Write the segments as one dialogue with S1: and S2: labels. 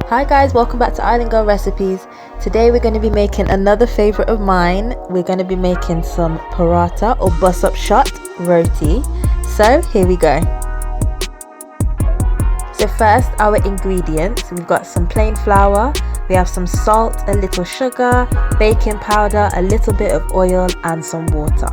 S1: Hi guys, welcome back to Island Girl Recipes. Today we're going to be making another favorite of mine. We're going to be making some paratha or bus up shot roti. So here we go. So first, our ingredients. We've got some plain flour, we have some salt, a little sugar, baking powder, a little bit of oil and some water.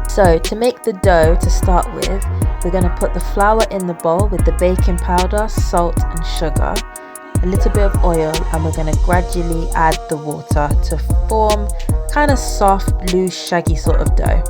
S1: So to make the dough to start with, we're going to put the flour in the bowl with the baking powder, salt and sugar, a little bit of oil, and we're going to gradually add the water to form kind of soft, loose, shaggy sort of dough.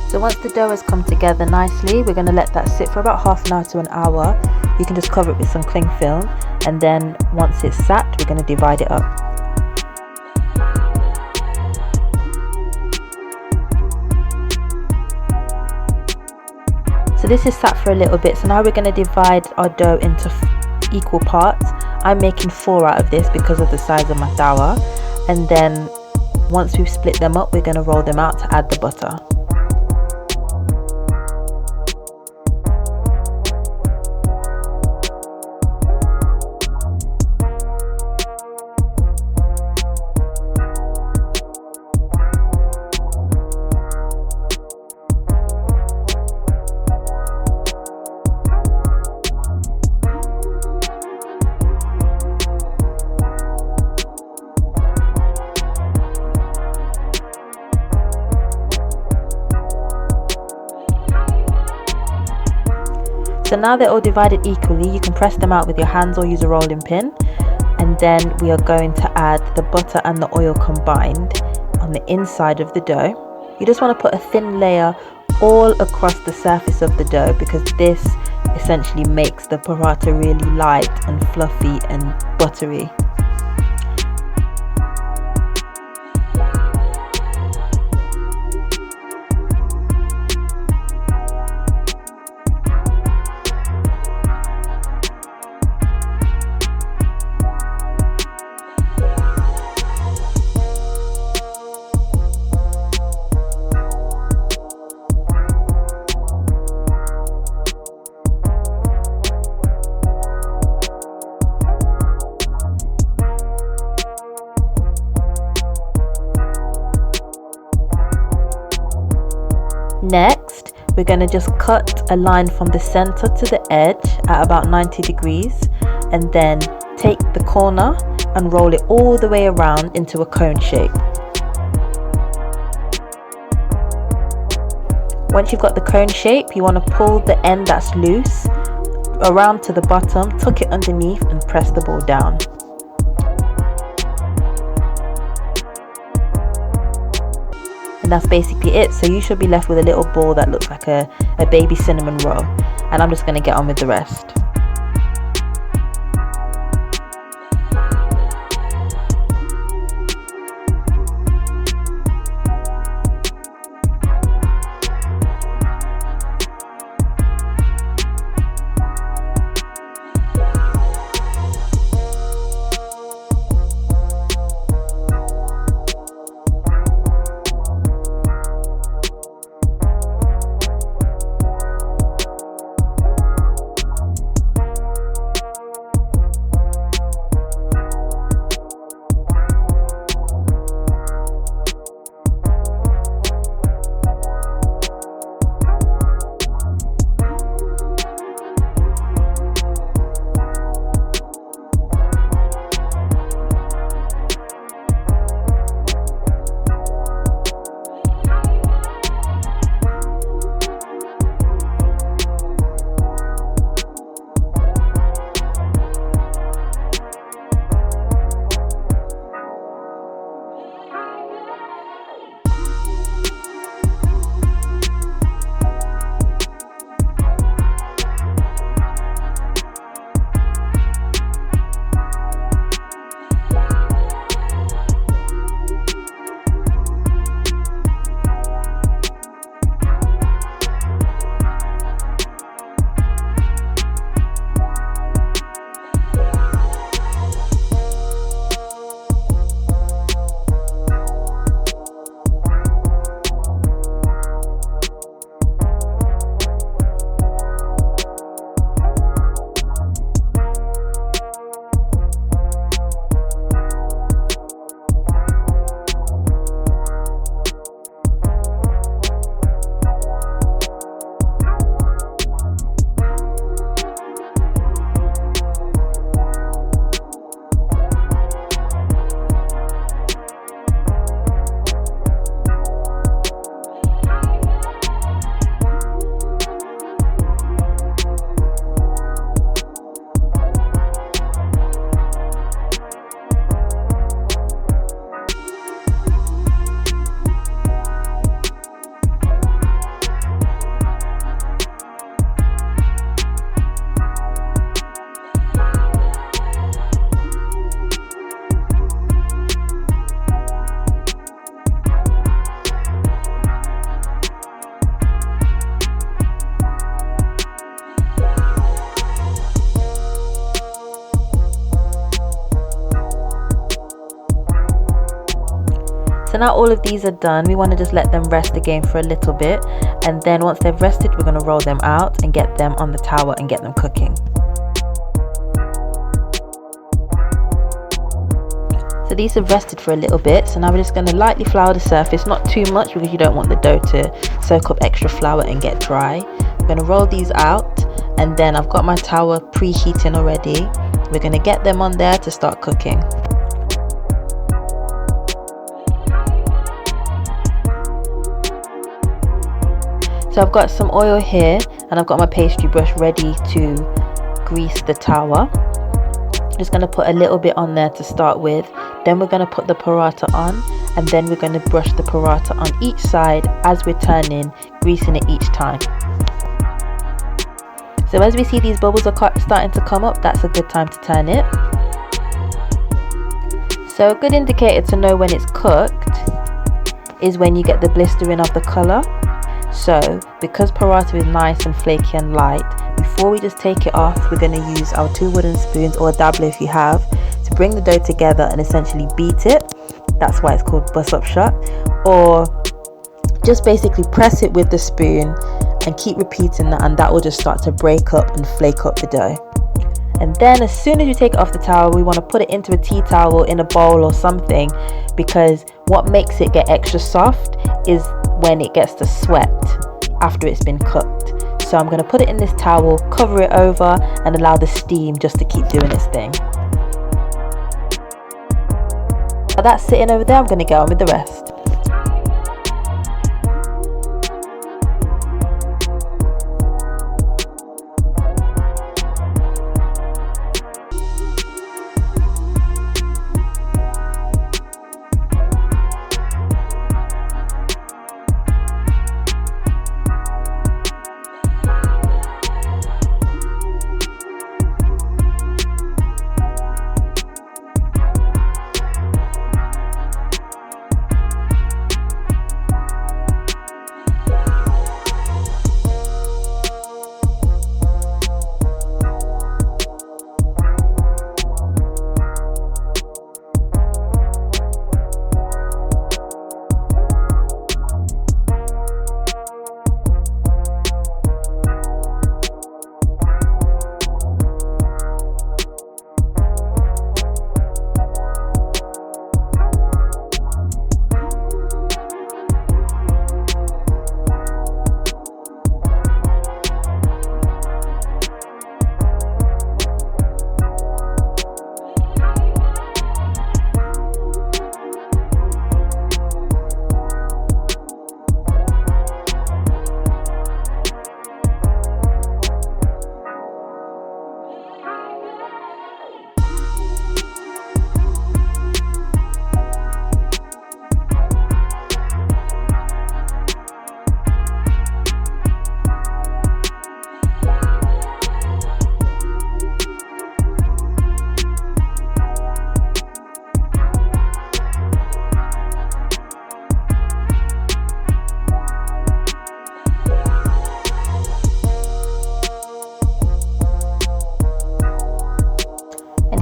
S1: So once the dough has come together nicely, we're going to let that sit for about half an hour to an hour. You can just cover it with some cling film, and then once it's sat, we're going to divide it up. So this is sat for a little bit, so now we're going to divide our dough into equal parts. I'm making 4 out of this because of the size of my tawa, and then once we've split them up, we're going to roll them out to add the butter. So now they're all divided equally, you can press them out with your hands or use a rolling pin, and then we are going to add the butter and the oil combined on the inside of the dough. You just want to put a thin layer all across the surface of the dough because this essentially makes the paratha really light and fluffy and buttery. Next, we're going to just cut a line from the center to the edge at about 90 degrees, and then take the corner and roll it all the way around into a cone shape. Once you've got the cone shape, you want to pull the end that's loose around to the bottom, tuck it underneath and press the ball down. And that's basically it. So you should be left with a little ball that looks like a baby cinnamon roll, and I'm just going to get on with the rest. So now all of these are done. We want to just let them rest again for a little bit, and then once they've rested, we're going to roll them out and get them on the tower and get them cooking. So these have rested for a little bit, so now we're just going to lightly flour the surface, not too much because you don't want the dough to soak up extra flour and get dry. I'm going to roll these out, and then I've got my tower preheating already. We're going to get them on there to start cooking. So I've got some oil here, and I've got my pastry brush ready to grease the tower. I'm just going to put a little bit on there to start with. Then we're going to put the paratha on, and then we're going to brush the paratha on each side as we're turning, greasing it each time. So as we see these bubbles are starting to come up, that's a good time to turn it. So a good indicator to know when it's cooked is when you get the blistering of the colour. So because paratha is nice and flaky and light, before we just take it off, we're going to use our 2 wooden spoons, or a dabbler if you have, to bring the dough together and essentially beat it. That's why it's called bus up shot. Or just basically press it with the spoon and keep repeating that, and that will just start to break up and flake up the dough. And then as soon as you take it off the towel, we want to put it into a tea towel, in a bowl or something, because what makes it get extra soft is when it gets to sweat after it's been cooked. So I'm going to put it in this towel, cover it over, and allow the steam just to keep doing its thing. While that's sitting over there, I'm going to get on with the rest.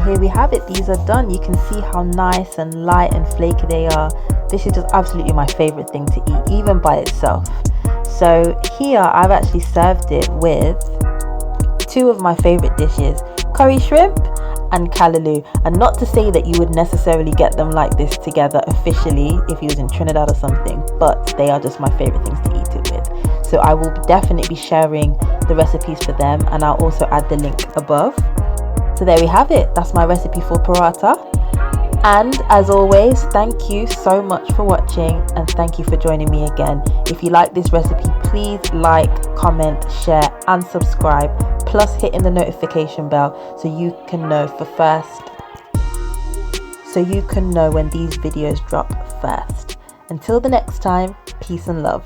S1: here we have it. These are done. You can see how nice and light and flaky they are. This is just absolutely my favorite thing to eat, even by itself. So here I've actually served it with two of my favorite dishes, curry shrimp and callaloo. And not to say that you would necessarily get them like this together officially if you was in Trinidad or something, but they are just my favorite things to eat it with. So I will definitely be sharing the recipes for them, and I'll also add the link above. So there we have it. That's my recipe for paratha. And as always, thank you so much for watching, and thank you for joining me again. If you like this recipe, please like, comment, share and subscribe, plus hitting the notification bell so you can know when these videos drop first. Until the next time, peace and love.